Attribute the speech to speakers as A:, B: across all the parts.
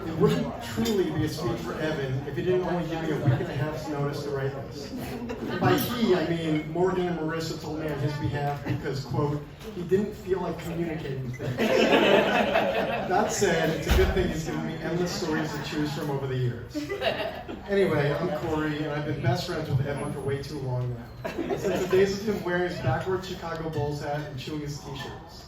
A: It wouldn't truly be a speech for Evan if he didn't only give me a week and a half's notice to write this. By he, I mean Morgan and Marissa told me on his behalf because, quote, he didn't feel like communicating things. That said, it's a good thing he's given me endless stories to choose from over the years. Anyway, I'm Cory, and I've been best friends with Evan for way too long now. Since the days of him wearing his backward Chicago Bulls hat and chewing his t-shirts.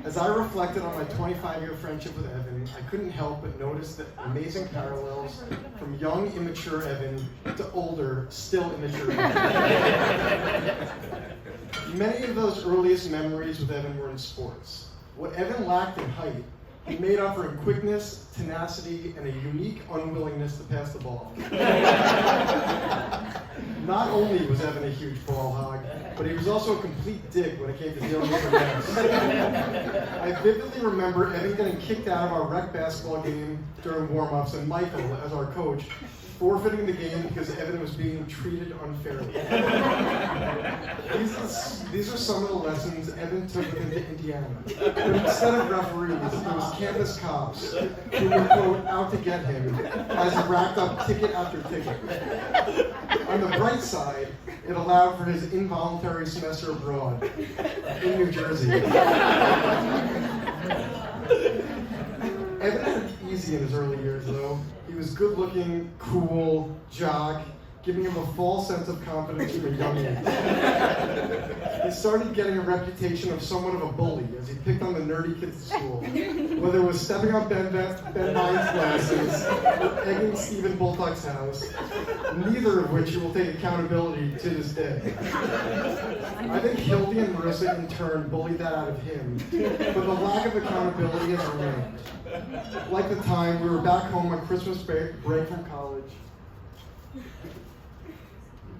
A: As I reflected on my 25-year friendship with Evan, I couldn't help but notice the amazing parallels from young, immature Evan to older, still immature Evan. Many of those earliest memories with Evan were in sports. What Evan lacked in height, he made up for in quickness, tenacity, and a unique unwillingness to pass the ball. Not only was Evan a huge ball hog, but he was also a complete dick when it came to dealing with the refs. I vividly remember Evan getting kicked out of our rec basketball game during warm-ups, and Michael, as our coach, forfeiting the game because Evan was being treated unfairly. These are some of the lessons Evan took with him to Indiana. But instead of referees, it was campus cops who were, quote, out to get him as he racked up ticket after ticket. On the bright side, it allowed for his involuntary semester abroad in New Jersey. Evan had it easy in his early years, though. He was good-looking, cool, jock, giving him a false sense of confidence from a young age. He started getting a reputation of somewhat of a bully as he picked on the nerdy kids at school, whether it was stepping on Ben Vine's glasses or egging Stephen Bultock's house, neither of which he will take accountability to this day. I think Hildy and Marissa in turn bullied that out of him, but the lack of accountability has remained. Like the time we were back home on Christmas break from college.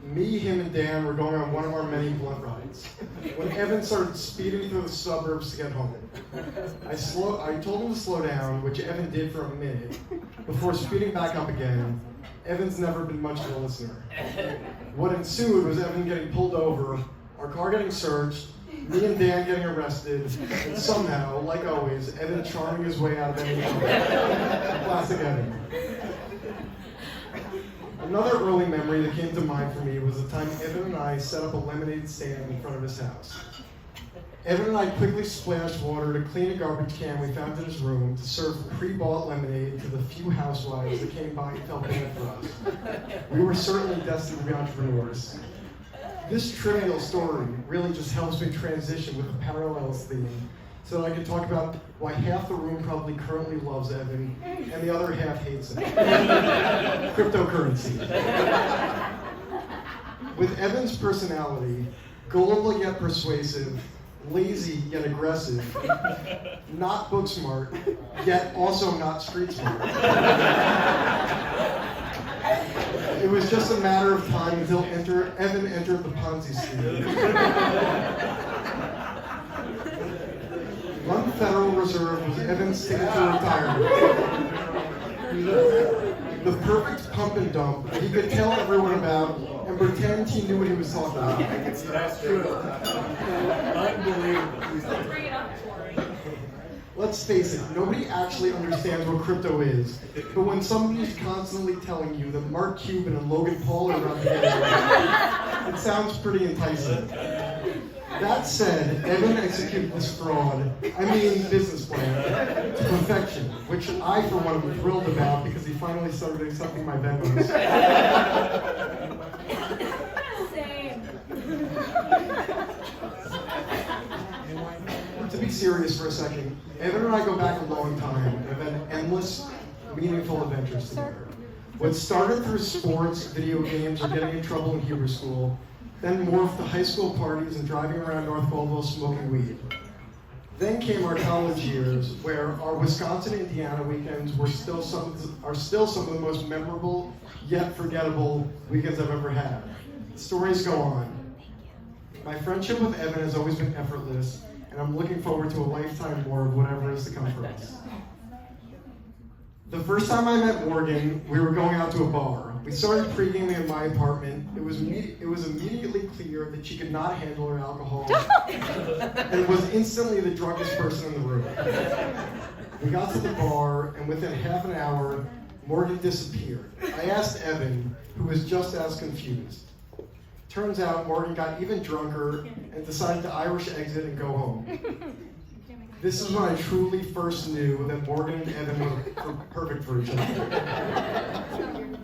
A: Me, him, and Dan were going on one of our many blunt rides when Evan started speeding through the suburbs to get home. I told him to slow down, which Evan did for a minute, before speeding back up again. Evan's never been much of a listener. What ensued was Evan getting pulled over, our car getting searched, me and Dan getting arrested, and somehow, like always, Evan charming his way out of any trouble. Classic Evan. Another early memory that came to mind for me was the time Evan and I set up a lemonade stand in front of his house. Evan and I quickly splashed water to clean a garbage can we found in his room to serve pre-bought lemonade to the few housewives that came by and felt bad for us. We were certainly destined to be entrepreneurs. This trivial story really just helps me transition with the parallels theme so that I can talk about why half the room probably currently loves Evan and the other half hates him. Cryptocurrency. With Evan's personality, gullible yet persuasive, lazy yet aggressive, not book smart, yet also not street smart. It was just a matter of time until Evan entered the Ponzi scheme. One Federal Reserve was Evan's ticket to retirement. The perfect pump and dump he could tell everyone about and pretend he knew what he was talking about.
B: That's true. Unbelievable.
C: Bring it up, Cory.
A: Let's face it, nobody actually understands what crypto is. But when somebody's constantly telling you that Mark Cuban and Logan Paul are about to get it, it sounds pretty enticing. That said, Evan executed this fraud, business plan, to perfection, which I, for one, am thrilled about because he finally started accepting my Venmos.
C: Same.
A: To be serious for a second, Evan and I go back a long time and have had endless, meaningful adventures together. What started through sports, video games, or getting in trouble in Hebrew school, then morphed to high school parties and driving around North Colville smoking weed. Then came our college years, where our Wisconsin-Indiana weekends are still some of the most memorable, yet forgettable weekends I've ever had. The stories go on. My friendship with Evan has always been effortless, and I'm looking forward to a lifetime more of whatever is to come for us. The first time I met Morgan, we were going out to a bar. We started pre-gaming at my apartment. It was immediately clear that she could not handle her alcohol and was instantly the drunkest person in the room. We got to the bar, and within half an hour, Morgan disappeared. I asked Evan, who was just as confused. Turns out Morgan got even drunker and decided to Irish exit and go home. This is when I truly first knew that Morgan and Evan were perfect for each other.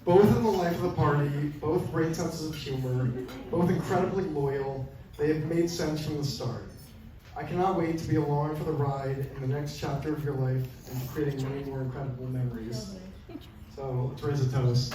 A: Both in the life of the party, both great senses of humor, both incredibly loyal, they have made sense from the start. I cannot wait to be along for the ride in the next chapter of your life and creating many more incredible memories. So let's raise a toast.